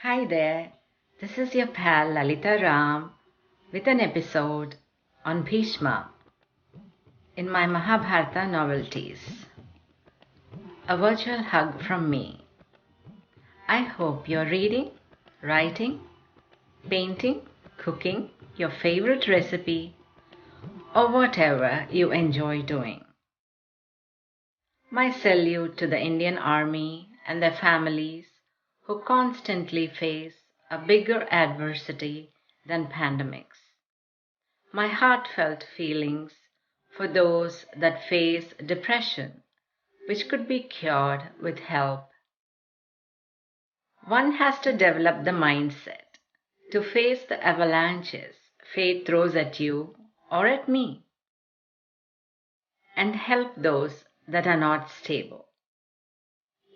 Hi there, this is your pal Lalitha Ram with an episode on Bhishma in my Mahabharata novelties. A virtual hug from me. I hope you're reading, writing, painting, cooking your favorite recipe, or whatever you enjoy doing. My salute to the Indian Army and their families who constantly face a bigger adversity than pandemics. My heartfelt feelings for those that face depression, which could be cured with help. One has to develop the mindset to face the avalanches fate throws at you or at me, and help those that are not stable.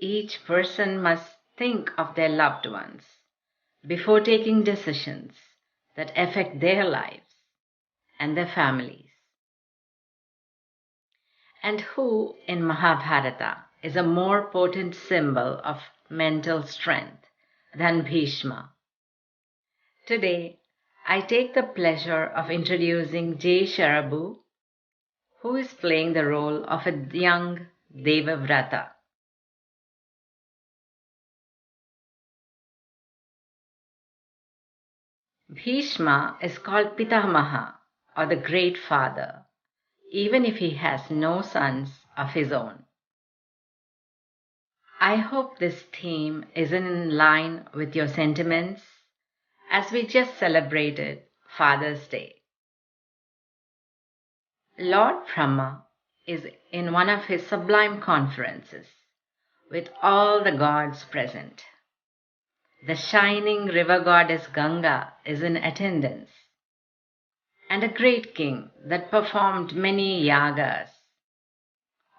Each person must think of their loved ones before taking decisions that affect their lives and their families. And who in Mahabharata is a more potent symbol of mental strength than Bhishma? Today, I take the pleasure of introducing J. Sharabu, who is playing the role of a young Deva Vratha. Bhishma is called Pitamaha, or the Great Father, even if he has no sons of his own. I hope this theme is in line with your sentiments as we just celebrated Father's Day. Lord Brahma is in one of his sublime conferences with all the gods present. The shining river goddess Ganga is in attendance, and a great king that performed many yagas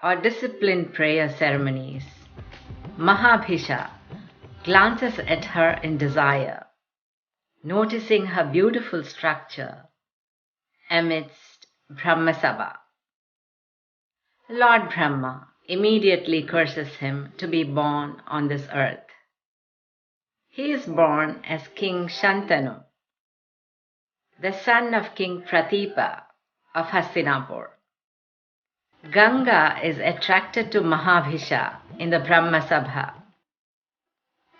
or disciplined prayer ceremonies, Mahabhisha, glances at her in desire, noticing her beautiful structure amidst Brahmasabha. Lord Brahma immediately curses him to be born on this earth. He is born as King Shantanu, the son of King Pratigya of Hastinapur. Ganga is attracted to Mahabhisha in the Brahmasabha,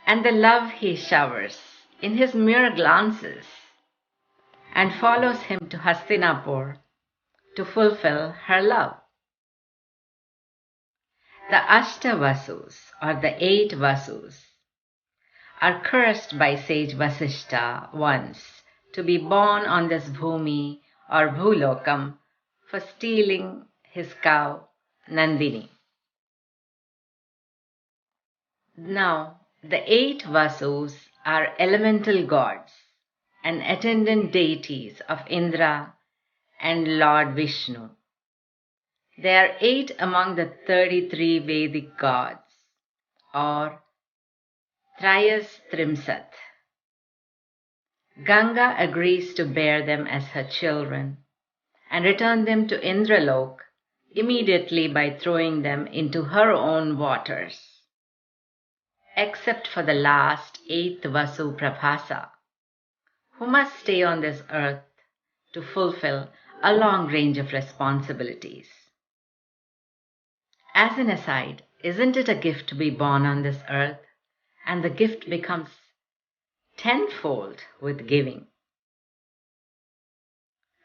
and the love he showers in his mere glances, and follows him to Hastinapur to fulfill her love. The Ashtavasus, or the 8 Vasus, are cursed by sage Vasishta once to be born on this Bhumi or Bhulokam for stealing his cow Nandini. Now, the 8 Vasus are elemental gods and attendant deities of Indra and Lord Vishnu. They are 8 among the 33 Vedic gods, or Trayas Trimsat. Ganga agrees to bear them as her children and return them to Indralok immediately by throwing them into her own waters, except for the last 8th Vasu Prabhasa, who must stay on this earth to fulfill a long range of responsibilities. As an aside, isn't it a gift to be born on this earth? And the gift becomes tenfold with giving.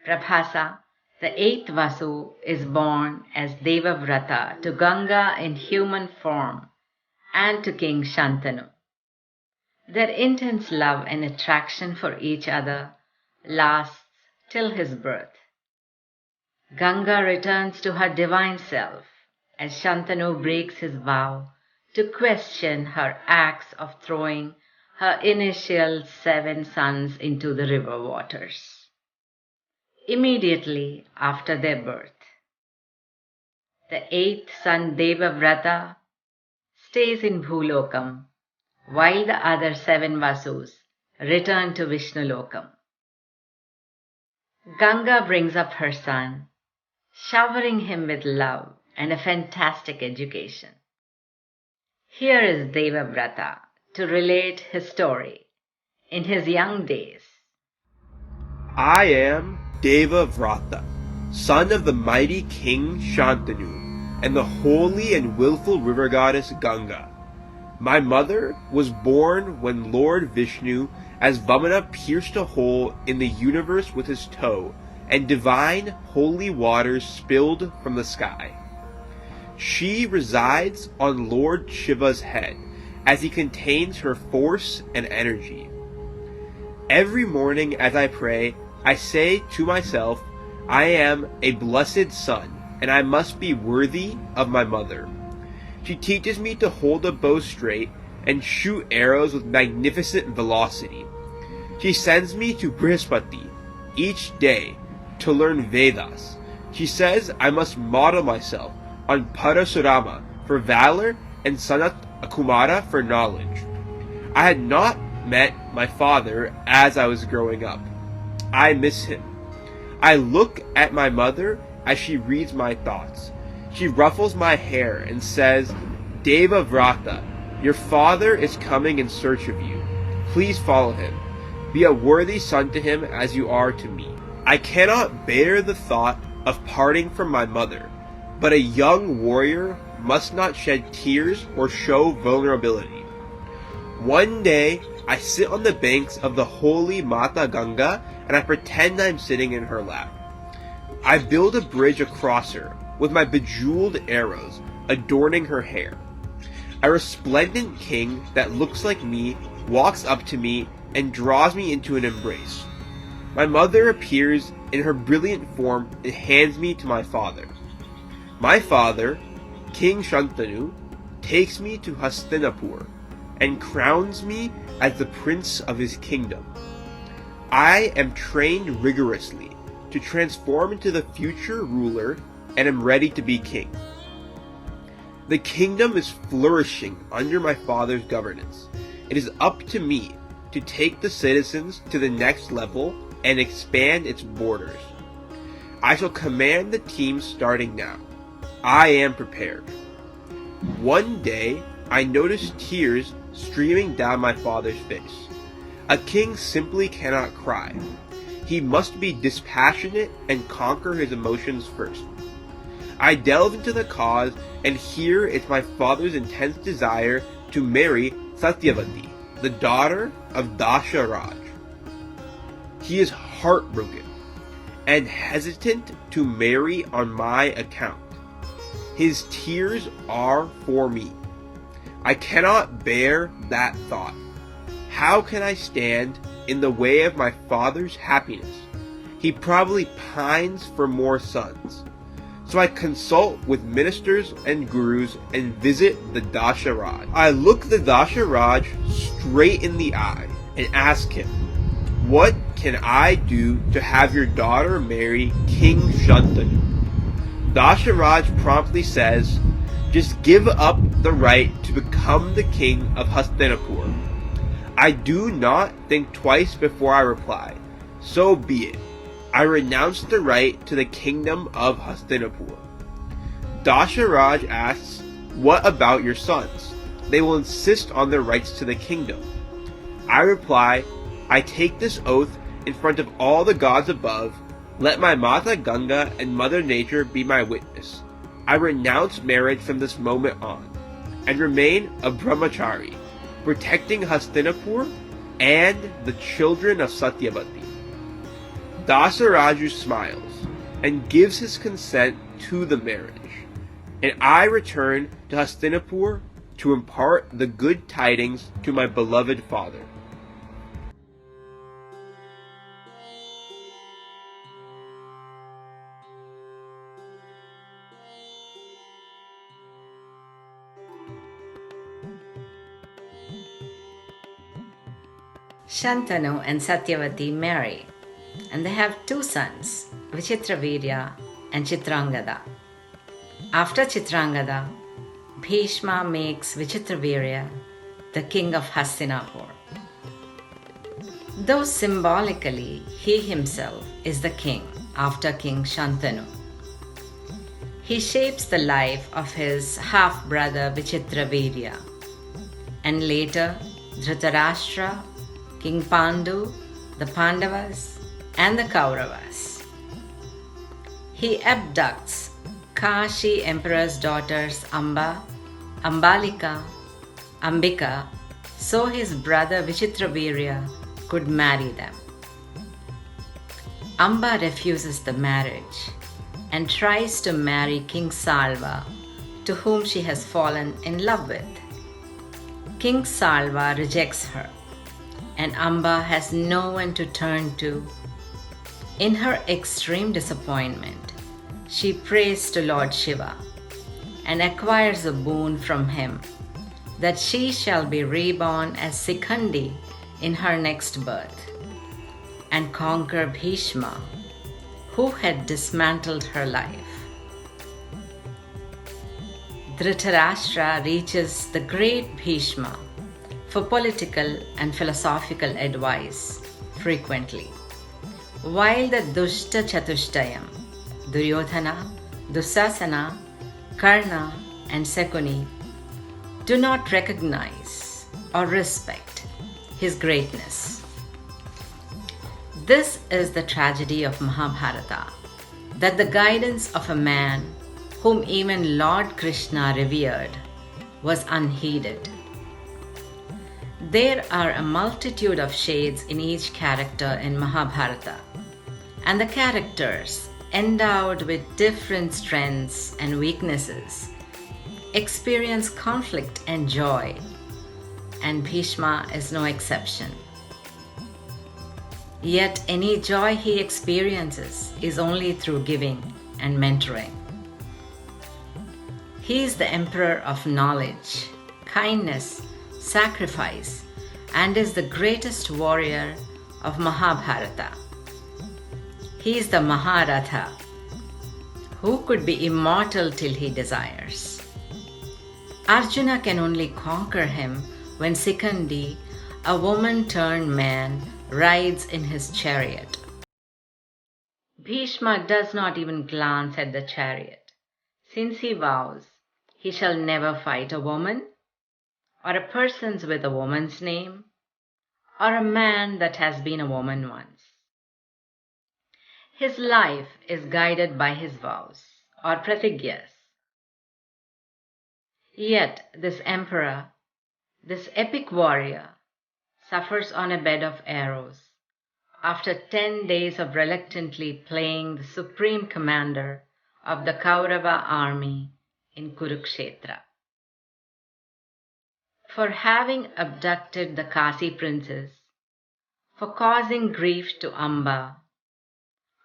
Prabhasa, the 8th Vasu, is born as Deva Vratha to Ganga in human form and to King Shantanu. Their intense love and attraction for each other lasts till his birth. Ganga returns to her divine self as Shantanu breaks his vow to question her acts of throwing her initial 7 sons into the river waters immediately after their birth. The 8th son Deva Vratha stays in Bhulokam, while the other 7 Vasus return to Vishnulokam. Ganga brings up her son, showering him with love and a fantastic education. Here is Deva Vratha to relate his story in his young days. I am Deva Vratha, son of the mighty king Shantanu and the holy and willful river goddess Ganga. My mother was born when Lord Vishnu as Vamana pierced a hole in the universe with his toe and divine holy waters spilled from the sky. She resides on Lord Shiva's head as he contains her force and energy. Every morning as I pray, I say to myself, I am a blessed son, and I must be worthy of my mother. She teaches me to hold a bow straight and shoot arrows with magnificent velocity. She sends me to Brihaspati each day to learn Vedas. She says I must model myself on Parasurama for valor and Sanat Kumara for knowledge. I had not met my father as I was growing up. I miss him. I look at my mother as she reads my thoughts. She ruffles my hair and says, Deva Vratha, your father is coming in search of you. Please follow him. Be a worthy son to him as you are to me. I cannot bear the thought of parting from my mother, but a young warrior must not shed tears or show vulnerability. One day, I sit on the banks of the holy Mata Ganga and I pretend I'm sitting in her lap. I build a bridge across her with my bejeweled arrows adorning her hair. A resplendent king that looks like me walks up to me and draws me into an embrace. My mother appears in her brilliant form and hands me to my father. My father, King Shantanu, takes me to Hastinapur and crowns me as the prince of his kingdom. I am trained rigorously to transform into the future ruler and am ready to be king. The kingdom is flourishing under my father's governance. It is up to me to take the citizens to the next level and expand its borders. I shall command the team starting now. I am prepared. One day, I noticed tears streaming down my father's face. A king simply cannot cry. He must be dispassionate and conquer his emotions first. I delve into the cause, and here is my father's intense desire to marry Satyavati, the daughter of Dasharaj. He is heartbroken and hesitant to marry on my account. His tears are for me. I cannot bear that thought. How can I stand in the way of my father's happiness? He probably pines for more sons. So I consult with ministers and gurus and visit the Dasharaj. I look the Dasharaj straight in the eye and ask him, what can I do to have your daughter marry King Shantanu? Dasharaj promptly says, just give up the right to become the king of Hastinapur. I do not think twice before I reply, so be it. I renounce the right to the kingdom of Hastinapur. Dasharaj asks, what about your sons? They will insist on their rights to the kingdom. I reply, I take this oath in front of all the gods above. Let my Mata Ganga and Mother Nature be my witness. I renounce marriage from this moment on, and remain a brahmachari, protecting Hastinapur and the children of Satyavati. Dasaraju smiles and gives his consent to the marriage, and I return to Hastinapur to impart the good tidings to my beloved father. Shantanu and Satyavati marry, and they have two sons, Vichitravirya and Chitrangada. After Chitrangada, Bhishma makes Vichitravirya the king of Hastinapur. Though symbolically he himself is the king after King Shantanu, he shapes the life of his half-brother Vichitravirya, and later Dhritarashtra, King Pandu, the Pandavas, and the Kauravas. He abducts Kashi Emperor's daughters Amba, Ambalika, Ambika, so his brother Vichitravirya could marry them. Amba refuses the marriage and tries to marry King Salva, to whom she has fallen in love with. King Salva rejects her, and Amba has no one to turn to. In her extreme disappointment, she prays to Lord Shiva and acquires a boon from him that she shall be reborn as Sikhandi in her next birth and conquer Bhishma, who had dismantled her life. Dhritarashtra reaches the great Bhishma for political and philosophical advice frequently, while the Dushta Chatushtayam, Duryodhana, Dusasana, Karna, and Sakuni do not recognize or respect his greatness. This is the tragedy of Mahabharata, that the guidance of a man whom even Lord Krishna revered was unheeded. There are a multitude of shades in each character in Mahabharata, and the characters, endowed with different strengths and weaknesses, experience conflict and joy, and Bhishma is no exception. Yet any joy he experiences is only through giving and mentoring. He is the emperor of knowledge, kindness, sacrifice, and is the greatest warrior of Mahabharata. He is the Mahabharatha, who could be immortal till he desires. Arjuna can only conquer him when Sikhandi, a woman-turned-man, rides in his chariot. Bhishma does not even glance at the chariot, since he vows he shall never fight a woman, or a person with a woman's name, or a man that has been a woman once. His life is guided by his vows, or pratigyas. Yet this emperor, this epic warrior, suffers on a bed of arrows after 10 days of reluctantly playing the supreme commander of the Kaurava army in Kurukshetra. For having abducted the Kasi princes, for causing grief to Amba,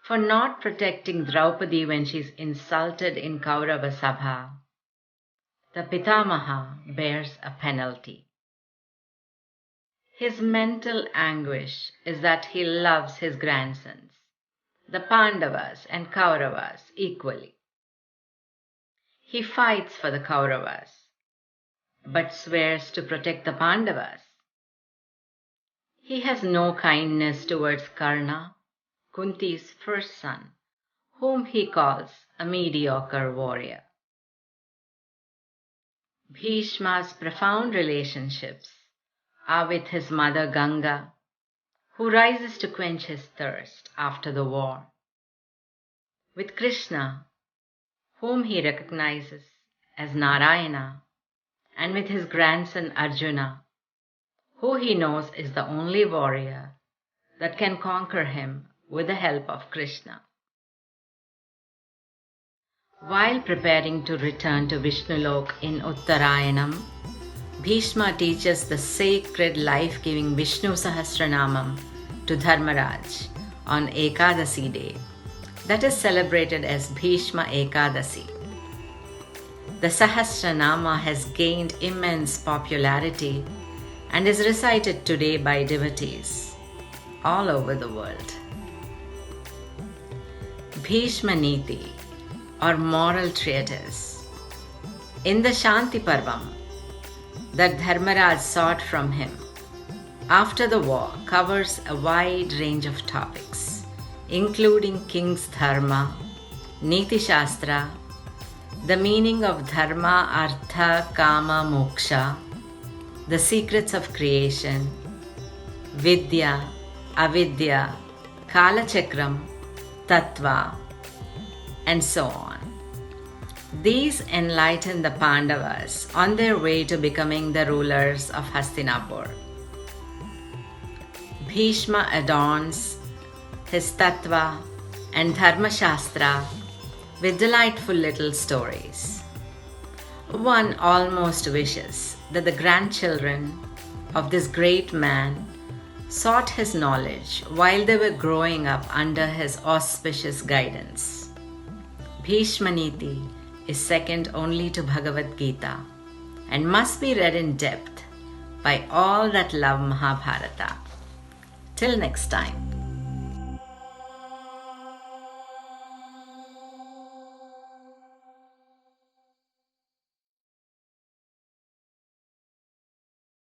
for not protecting Draupadi when she is insulted in Kaurava Sabha, the Pitamaha bears a penalty. His mental anguish is that he loves his grandsons, the Pandavas and Kauravas, equally. He fights for the Kauravas, but swears to protect the Pandavas. He has no kindness towards Karna, Kunti's first son, whom he calls a mediocre warrior. Bhishma's profound relationships are with his mother Ganga, who rises to quench his thirst after the war, with Krishna, whom he recognizes as Narayana, and with his grandson Arjuna, who he knows is the only warrior that can conquer him with the help of Krishna. While preparing to return to Vishnulok in Uttarayanam, Bhishma teaches the sacred life-giving Vishnu Sahasranamam to Dharmaraj on Ekadasi day, that is celebrated as Bhishma Ekadasi. The Sahasranama has gained immense popularity and is recited today by devotees all over the world. Bhishma Neethi, or moral treatise, in the Shanti Parvam that Dharmaraj sought from him after the war, covers a wide range of topics, including King's Dharma, Neethi Shastra, the meaning of Dharma, Artha, Kama, Moksha, the secrets of creation, Vidya, Avidya, Kalachakram, Tattva, and so on. These enlighten the Pandavas on their way to becoming the rulers of Hastinapur. Bhishma adorns his Tattva and Dharma Shastra with delightful little stories. One almost wishes that the grandchildren of this great man sought his knowledge while they were growing up under his auspicious guidance. Bhishma Neethi is second only to Bhagavad Gita and must be read in depth by all that love Mahabharata. Till next time.